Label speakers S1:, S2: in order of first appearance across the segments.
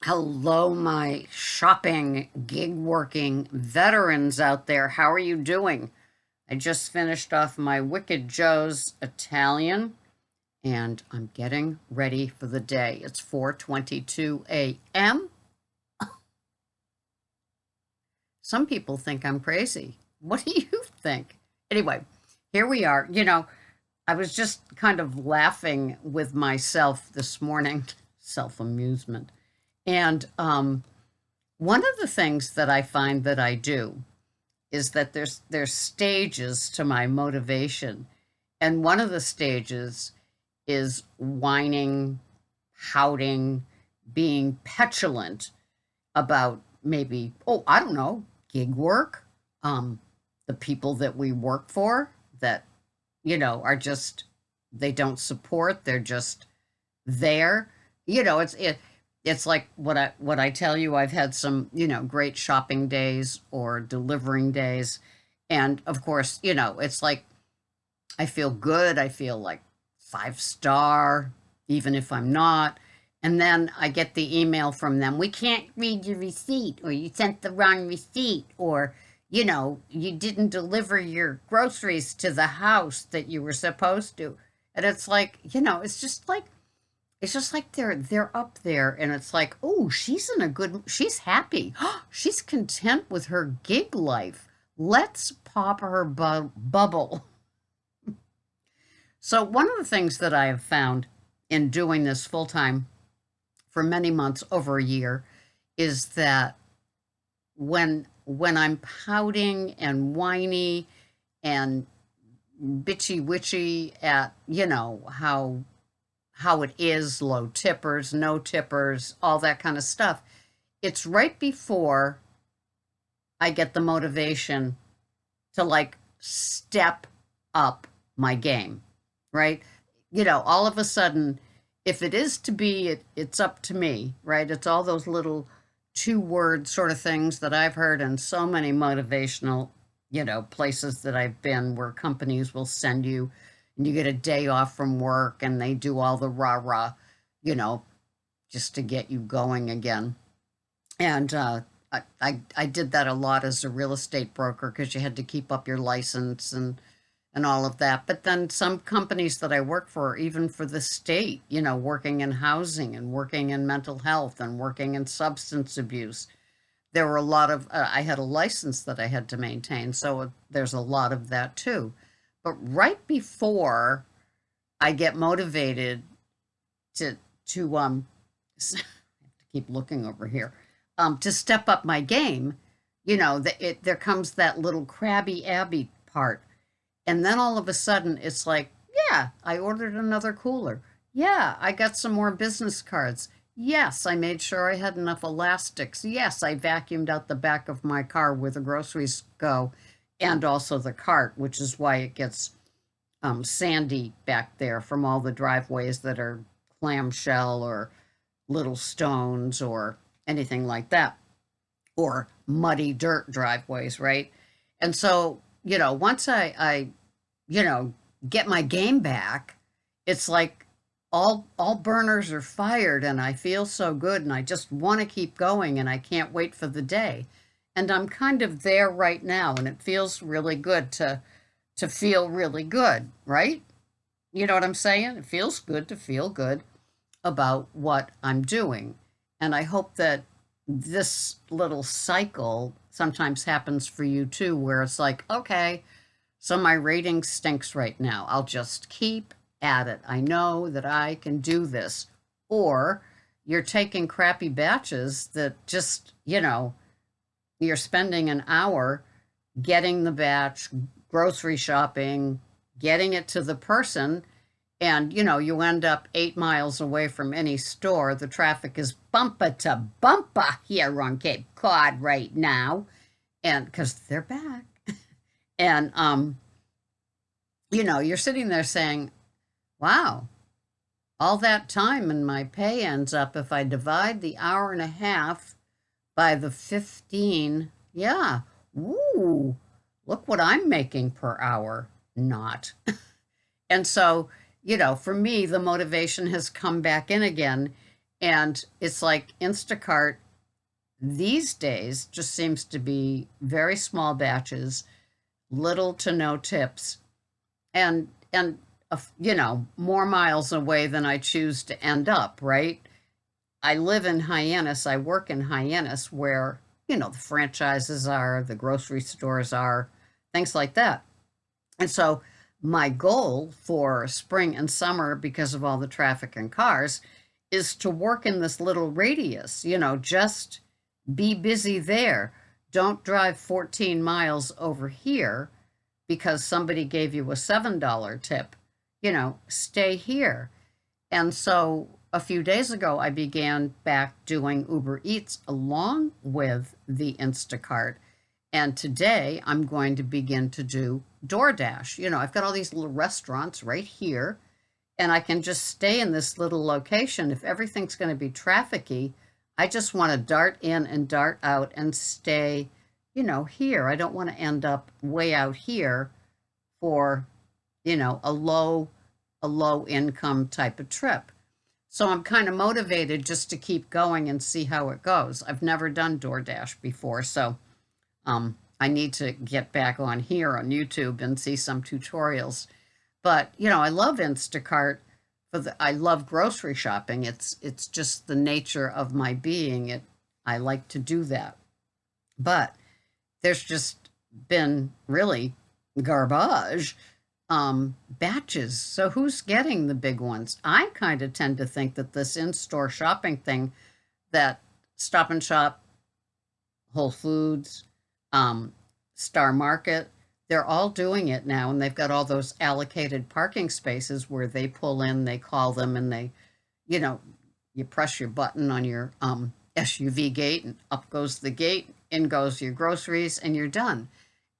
S1: Hello, my shopping, gig working veterans out there. How are you doing? I just finished off my Wicked Joe's Italian and I'm getting ready for the day. It's 4:22 a.m. Some people think I'm crazy. What do you think? Anyway, here we are. I was just kind of laughing with myself this morning, self amusement. And one of the things that I find that I do is that there's stages to my motivation. And one of the stages is whining, pouting, being petulant about maybe, oh, I don't know, gig work, the people that we work for that, are just, they don't support, they're just there. It's like what I tell you. I've had some great shopping days or delivering days, and of course it's like I feel good. I feel like 5 star, even if I'm not. And then I get the email from them. We can't read your receipt, or you sent the wrong receipt, or you didn't deliver your groceries to the house that you were supposed to. And it's like, it's just like they're up there and it's like, oh, she's happy. She's content with her gig life. Let's pop her bubble. So one of the things that I have found in doing this full time for many months, over a year, is that when I'm pouting and whiny and bitchy witchy at how it is, low tippers, no tippers, all that kind of stuff, it's right before I get the motivation to like step up my game, right? All of a sudden, if it is to be, it's up to me, right? It's all those little 2 word sort of things that I've heard in so many motivational, places that I've been, where companies will send you and you get a day off from work and they do all the rah rah, you know, just to get you going again. And I did that a lot as a real estate broker because you had to keep up your license and all of that. But then some companies that I work for, even for the state, working in housing and working in mental health and working in substance abuse, there were a lot of, I had a license that I had to maintain. So there's a lot of that too. But right before I get motivated to I have to keep looking over here, to step up my game, there comes that little crabby Abby part. And then all of a sudden it's like, yeah, I ordered another cooler. Yeah, I got some more business cards. Yes, I made sure I had enough elastics. Yes, I vacuumed out the back of my car where the groceries go and also the cart, which is why it gets sandy back there from all the driveways that are clamshell or little stones or anything like that, or muddy dirt driveways, right? And so, once I you know, get my game back, it's like all burners are fired and I feel so good and I just want to keep going and I can't wait for the day. And I'm kind of there right now and it feels really good to feel really good, right? You know what I'm saying? It feels good to feel good about what I'm doing. And I hope that this little cycle sometimes happens for you too, where it's like, okay, so my rating stinks right now. I'll just keep at it. I know that I can do this. Or you're taking crappy batches that just, you're spending an hour getting the batch, grocery shopping, getting it to the person, and you end up 8 miles away from any store. The traffic is bumper to bumper here on Cape Cod right now, and because they're back. And you're sitting there saying, wow, all that time and my pay ends up, if I divide the hour and a half by the 15, yeah, ooh, look what I'm making per hour. Not. And so, for me, the motivation has come back in again. And it's like Instacart these days just seems to be very small batches, little to no tips, and more miles away than I choose to end up, right? I live in Hyannis, I work in Hyannis where, the franchises are, the grocery stores are, things like that. And so my goal for spring and summer, because of all the traffic and cars, is to work in this little radius, just be busy there. Don't drive 14 miles over here because somebody gave you a $7 tip. Stay here. And so a few days ago, I began back doing Uber Eats along with the Instacart. And today I'm going to begin to do Doordash. I've got all these little restaurants right here, and I can just stay in this little location. If everything's going to be trafficky, I just want to dart in and dart out and stay, here. I don't want to end up way out here for, a low income type of trip. So I'm kind of motivated just to keep going and see how it goes. I've never done DoorDash before, so I need to get back on here on YouTube and see some tutorials. But, I love Instacart. I love grocery shopping. It's just the nature of my being. I like to do that. But there's just been really garbage batches. So who's getting the big ones? I kind of tend to think that this in-store shopping thing, that Stop and Shop, Whole Foods, Star Market, they're all doing it now, and they've got all those allocated parking spaces where they pull in, they call them, and they, you press your button on your SUV gate, and up goes the gate, in goes your groceries, and you're done.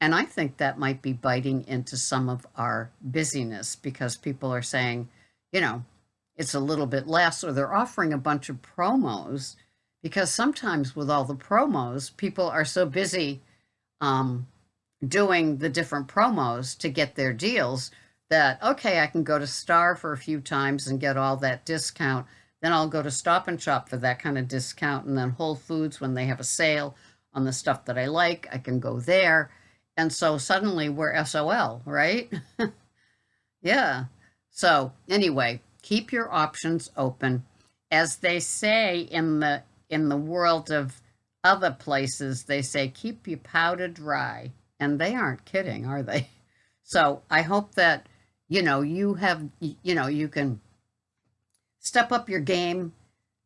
S1: And I think that might be biting into some of our busyness because people are saying, it's a little bit less, or they're offering a bunch of promos because sometimes with all the promos, people are so busy doing the different promos to get their deals that, okay, I can go to Star for a few times and get all that discount. Then I'll go to Stop and Shop for that kind of discount. And then Whole Foods, when they have a sale on the stuff that I like, I can go there. And so suddenly we're SOL, right? Yeah. So anyway, keep your options open. As they say in the world of other places, they say keep your powder dry. And they aren't kidding, are they? So I hope that, you have, you can step up your game,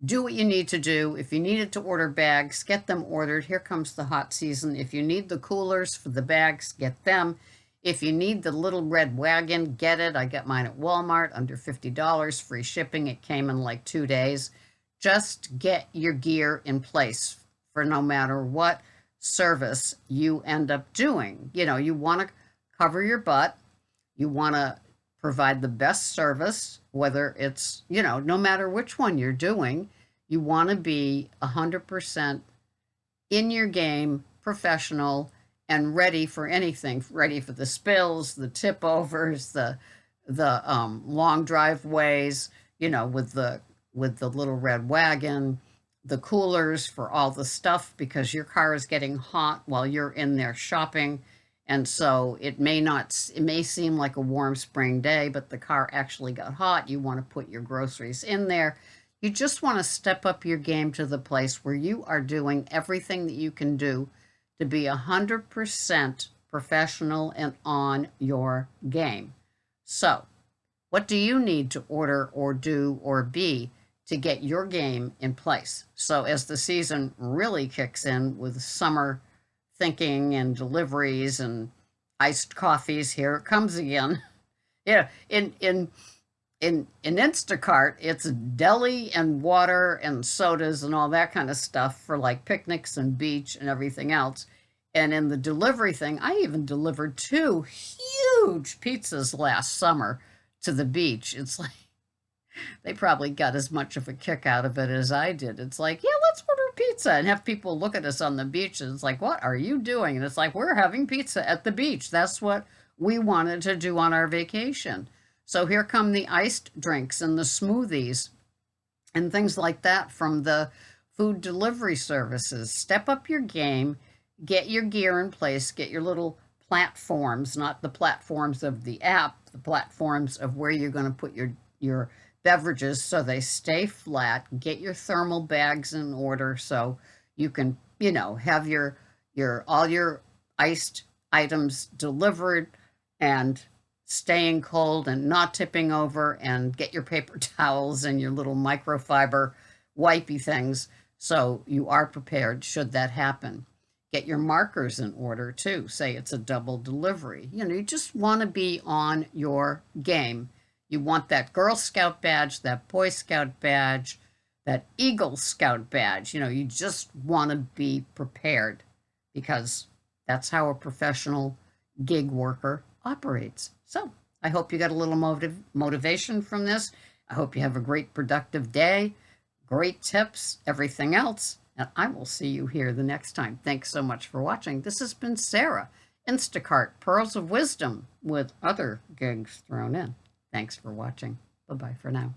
S1: do what you need to do. If you needed to order bags, get them ordered. Here comes the hot season. If you need the coolers for the bags, get them. If you need the little red wagon, get it. I got mine at Walmart, under $50, free shipping. It came in like 2 days. Just get your gear in place for no matter what service you end up doing. You want to cover your butt. You want to provide the best service, whether it's, no matter which one you're doing, you want to be 100% in your game, professional, and ready for anything, ready for the spills, the tip overs, the long driveways, with the little red wagon, the coolers for all the stuff because your car is getting hot while you're in there shopping. And so it may seem like a warm spring day, but the car actually got hot. You want to put your groceries in there. You just want to step up your game to the place where you are doing everything that you can do to be 100% professional and on your game. So what do you need to order or do or be to get your game in place? So as the season really kicks in with summer thinking and deliveries and iced coffees, here it comes again. Yeah, in Instacart, it's deli and water and sodas and all that kind of stuff for like picnics and beach and everything else. And in the delivery thing, I even delivered 2 huge pizzas last summer to the beach. It's like they probably got as much of a kick out of it as I did. It's like, yeah, let's order pizza and have people look at us on the beach. And it's like, what are you doing? And it's like, we're having pizza at the beach. That's what we wanted to do on our vacation. So here come the iced drinks and the smoothies. and things like that from the food delivery services. Step up your game, get your gear in place, get your little platforms, not the platforms of the app, the platforms of where you're going to put your beverages so they stay flat. Get your thermal bags in order so you can, have your all your iced items delivered and staying cold and not tipping over, and get your paper towels and your little microfiber wipey things so you are prepared should that happen. Get your markers in order too. Say it's a double delivery. You just want to be on your game. You want that Girl Scout badge, that Boy Scout badge, that Eagle Scout badge. You just want to be prepared, because that's how a professional gig worker operates. So I hope you got a little motivation from this. I hope you have a great productive day, great tips, everything else. And I will see you here the next time. Thanks so much for watching. This has been Sarah, Instacart, Pearls of Wisdom, with other gigs thrown in. Thanks for watching. Bye-bye for now.